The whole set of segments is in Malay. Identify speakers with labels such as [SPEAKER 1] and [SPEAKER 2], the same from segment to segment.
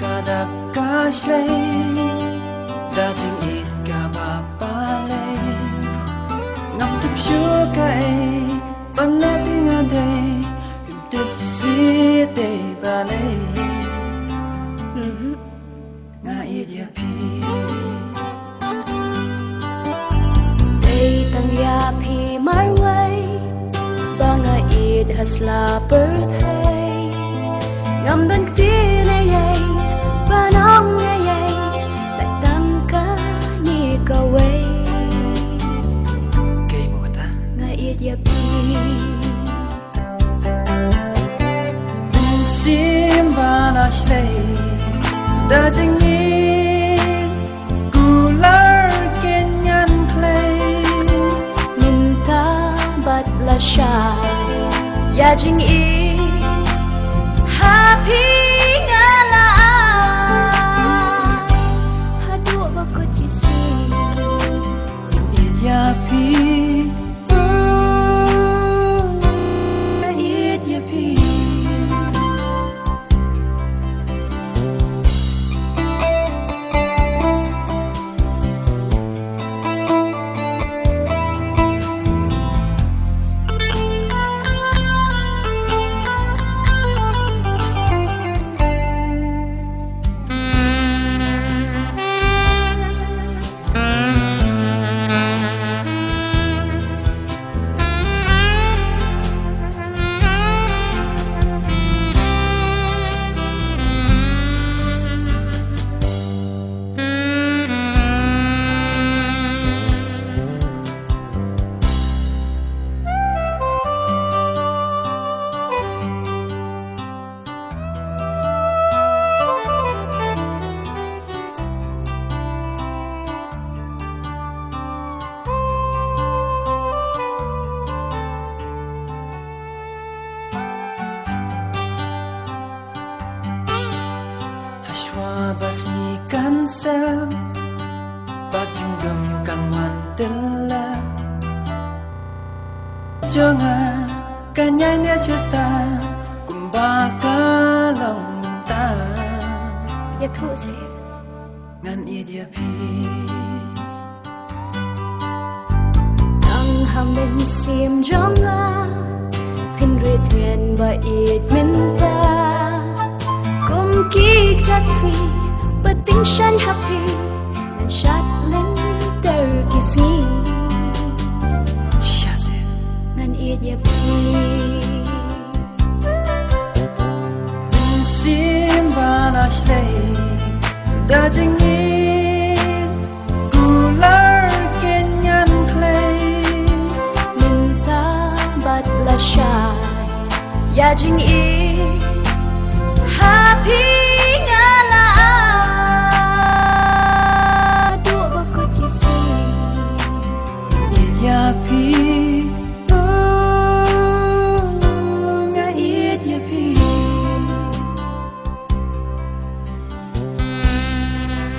[SPEAKER 1] sadap kashlay dajing it ka papalay ngam tip syukay palating aday tip si day balay nga ieid ya pi
[SPEAKER 2] day tang ya pi marway banga ieid hasla birthday ngam dan ktinayay banang ngayay latang ka ni kaway
[SPEAKER 1] kay mo ta
[SPEAKER 2] nga ieid ya pi
[SPEAKER 1] simba na shlay dajing it gular kenyan clay
[SPEAKER 2] minta batla siya yajing ieid happy nga laan hadu bakod kising
[SPEAKER 1] ieid ya pi ieid ya pi basmi kansel patinggam kan mantela jangan kanyanya cerita kumbaka long minta
[SPEAKER 2] ya thu si
[SPEAKER 1] ngan ieid ya pi
[SPEAKER 2] ang hamen sim jonga pin re thuyền ba ieid minta kum ki jatsi pating shan happy and shat len ter kisngi
[SPEAKER 1] shase
[SPEAKER 2] ngan ieid ya pi
[SPEAKER 1] simba na shlay dajing it gular kenyan clay
[SPEAKER 2] minta batla siya yajing ieid happy nga laan hadu bakod kising
[SPEAKER 1] ieid ya pi nga ieid ya pi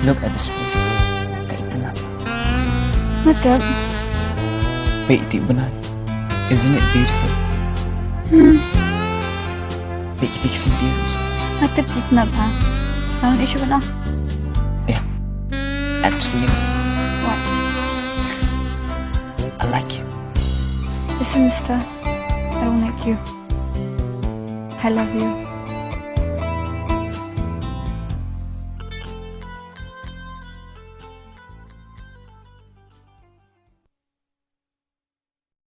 [SPEAKER 1] look at this place kaitanap
[SPEAKER 2] matap
[SPEAKER 1] wait di benar isn't it beautiful wait kita sendiri
[SPEAKER 2] matap kitna ba parang issue na
[SPEAKER 1] yeah actually
[SPEAKER 2] what
[SPEAKER 1] I like you
[SPEAKER 2] listen mister I don't like you I love you